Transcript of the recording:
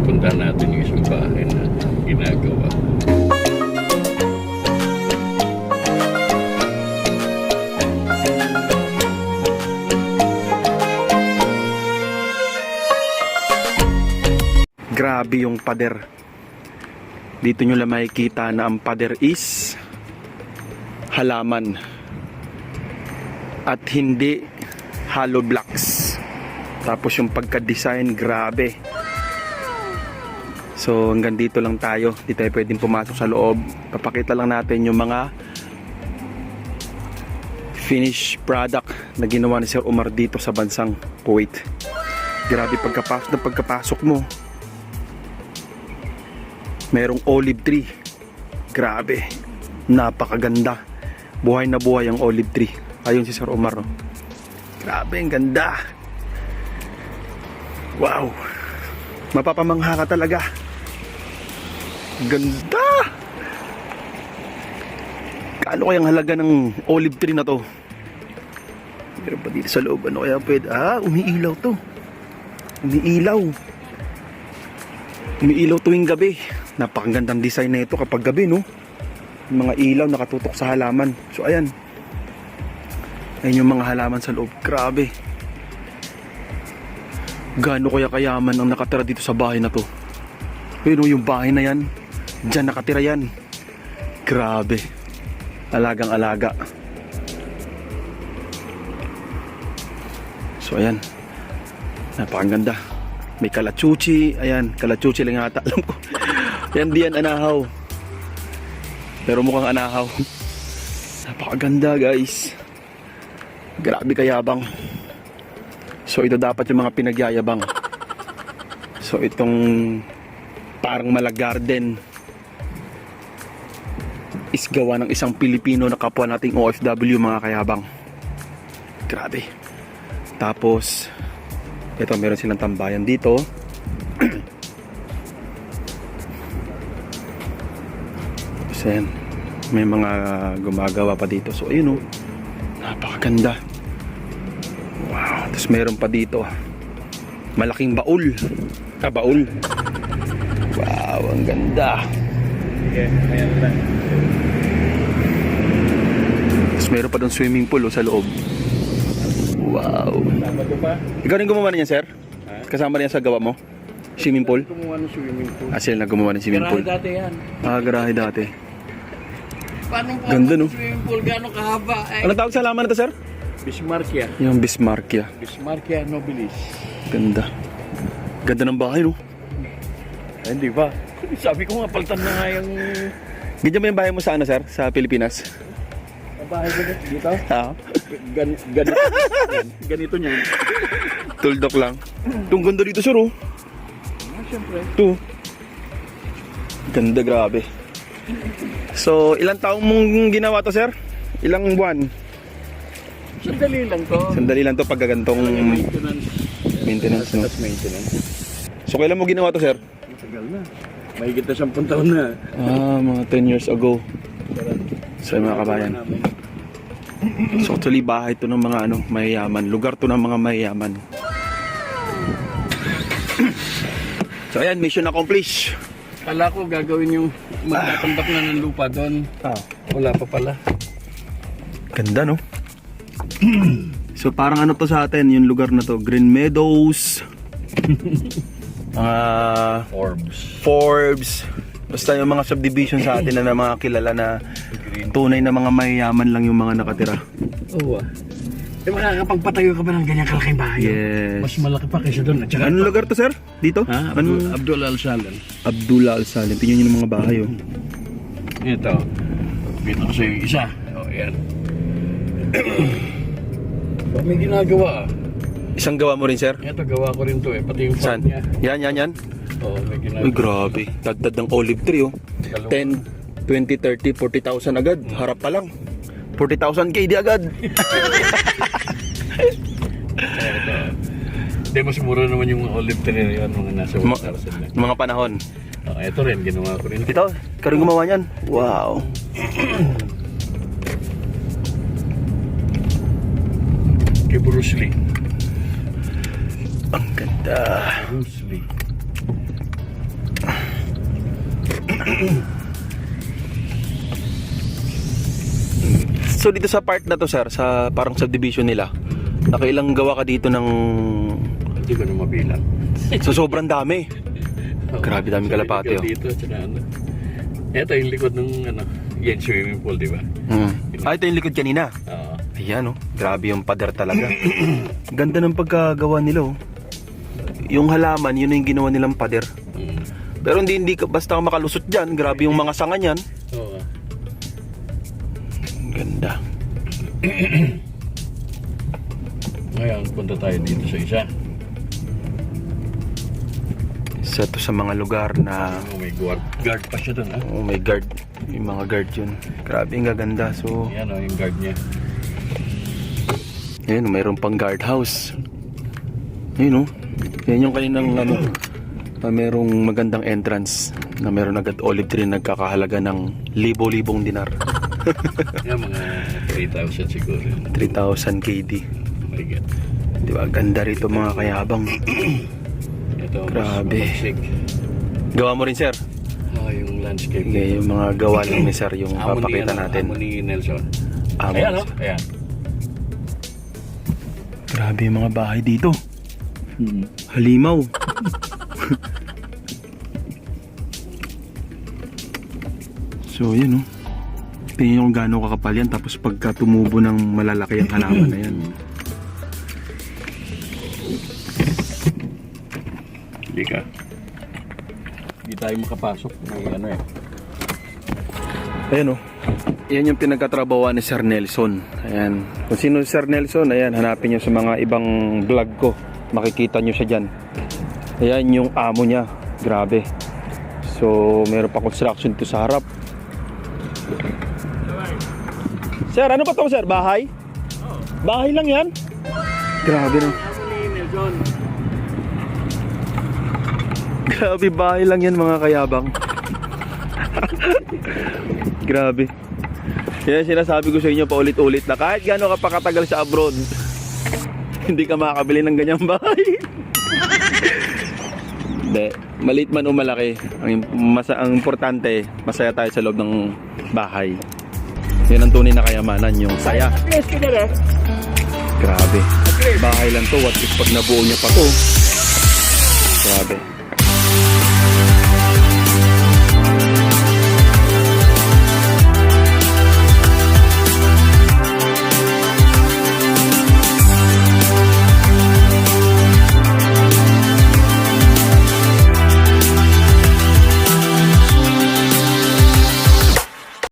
Pupuntahan natin yung isang bahay na ginagawa. Grabe yung pader. Dito nyo lang makikita na ang pader is halaman at hindi hollow blocks. Tapos yung pagka-design, grabe. So hanggang dito lang tayo. Di tayo pwedeng pumasok sa loob. Papakita lang natin yung mga finished product na ginawa ni Sir Omar dito sa bansang Kuwait. Grabe pagkapasok mo. Merong olive tree. Grabe. Napakaganda. Buhay na buhay ang olive tree. Ayun si Sir Omar. Oh. Grabe, ang ganda. Wow. Mapapamangha ka talaga. Ganda. Kaano kayang halaga ng olive tree na to? Meron pa dito sa loob. Ano kaya pwede? Umiilaw to. Umiilaw. Umiilaw tuwing gabi. Napakagandang design na ito kapag gabi, no? Yung mga ilaw nakatutok sa halaman. So ayan. Ayan yung mga halaman sa loob. Grabe. Gaano kaya kayaman ang nakatira dito sa bahay na to? Pero yung bahay na yan, dyan nakatira yan. Grabe. Alagang alaga. So ayan. Napakaganda. May kalachuchi. Ayan, kalachuchi lang yata. Alam ko. Yan diyan anahaw. Pero mukhang anahaw. Napakaganda, guys. Grabe kayabang. So ito dapat yung mga pinagyayabang. So itong parang mala garden is gawa ng isang Pilipino na kapwa nating OFW, mga kayabang. Grabe. Tapos ito, meron silang tambayan dito. Tapos ayan, may mga gumagawa pa dito. So ayun, oh, napakaganda. Wow. Tapos meron pa dito malaking baul. Baul. Wow, ang ganda. Tapos meron pa doon swimming pool, oh, sa loob. Wow. Kasama ko pa? Ikaw rin gumawa niyan, sir? Kasama rin sa gawa mo? Swimming pool? Gumawa ng swimming pool. Sila na gumawa ng swimming pool. Garahe dati yan. Garahe dati. Paano po Ganda, no? swimming pool? Gano'ng kahaba? Anong tawag sa halaman na to, sir? Bismarckia. Yung Bismarckia. Bismarckia nobilis. Ganda. Ganda ng bahay, no? Ay, hindi ba? Sabi ko nga, palitan na nga yung... Ganyan ba yung bahay mo sa ano, sir? Sa Pilipinas? bahay ko dito. Ganito niyan. Tuldok lang. Itong ganda dito, sir, oh. Siyempre. Ito. Ganda, grabe. So, ilang taong mong ginawa to, sir? Ilang buwan? Sandali lang to. Sandali lang to pagkagantong maintenance, no? Maintenance. So, kailan mo ginawa to, sir? Matagal na. Mahigit na 10 taon na. Mga 10 years ago. So, mga kabayan. So, actually, bahay to ng mga mayayaman. Lugar to ng mga mayayaman. So, ayan, mission accomplished. Kala ko gagawin yung magtatambak na ng lupa doon. Wala pa pala. Ganda, no? So, parang ano to sa atin, yung lugar na to. Green Meadows. Forbes. Basta yung mga subdivision sa atin na mga kilala na tunay na mga mayayaman lang yung mga nakatira. Oo makakapagpatayo ka ba ng ganyang kalaking bahay? Yes. Mas malaki pa kaysa doon. Anong lugar to, sir? Dito? Abdul Al-Salan. Abdullah Al-Salan. Tingnan nyo yung mga bahay, oh. Ito. Kita ko sa yung isa. Yan. May ginagawa. Isang gawa mo rin, sir? Ito, gawa ko rin to eh. Pati yung farm Saan? niya. Yan. Oo, may ginagawa. Uy, grabe. Dagdag ng olive tree, oh. 10, 20, 30, 40,000 agad. Harap pa lang. 40,000 KD agad. Hindi, mas mura naman yung olive tree na yun. Mga nasa 1,000 lang. Mga panahon. Ito rin, ginawa ko rin. Ito, karing gumawa niyan. Wow. Kay Bruce Lee. Ang ganda. Bruce Lee. So dito sa part na to sir, sa parang subdivision nila, nakailang gawa ka dito ng... Hindi ko na mabilang. So sobrang dami. Grabe daming kalapate, oh. Dito, tsaka ano. Ito yung likod ng ano, yan swimming pool, di ba? Ito yung likod kanina. Oo. Ayan, oh. Grabe yung pader talaga. Ganda ng pagkagawa nila, oh. Yung halaman, yun yung ginawa nilang pader. Pero hindi ka basta ka makalusot dyan. Grabe yung mga sanga niyan. Oo. Ganda. Ngayon, punta tayo dito sa isa. Isa to sa mga lugar na Oh, may guard pa siya dun, ha? oh, may guard. Yung mga guard yun. Grabe yung gaganda. So, Yan, oh, yung guard niya. ayun, mayroon pang guardhouse. Ayun, oh. Yan yung kaninang ano, mayroong magandang entrance na mayroon agad olive tree nagkakahalaga ng libo-libong dinar. Yan, mga 3,000 siguro. 3,000 KD. Oh my God. Di ba? Ganda rito mga kayabang. Ito, Grabe. mas mabagsik. Gawa mo rin, sir? Yung landscape. Okay, yung mga gawa lang ni sir yung papakita natin. Amo ni Nelson. Amo. Ayan, oh. Ayan. Grabe yung mga bahay dito. Halimaw. So, yun, oh. Tingnan nyo kung gaano kakapal yan. Tapos pagka tumubo ng malalaki ang halaman na yan. Hindi ka. Hindi tayo makapasok. May ano eh. Ayan, oh. Yan yung pinagkatrabawan ni Sir Nelson. Ayan. Kung sino si Sir Nelson, ayan, hanapin nyo sa mga ibang vlog ko. Makikita nyo siya dyan. Ayan yung amo niya. Grabe. So, meron pa construction to sa harap. Sir, ano pa to, sir? Bahay? Bahay lang yan? Grabe, no? Amo ni Nelson. Grabe, bahay lang yan mga kayabang. Grabe. Kaya sinasabi ko sa inyo paulit-ulit na kahit gaano ka pa katagal sa abroad, hindi ka makakabili ng ganyang bahay. Hindi, maliit man o malaki, ang importante, masaya tayo sa loob ng bahay. Yan ang tunay na kayamanan, yung saya. Grabe. Bahay lang to, what if pag nabuo niya pa to? Grabe.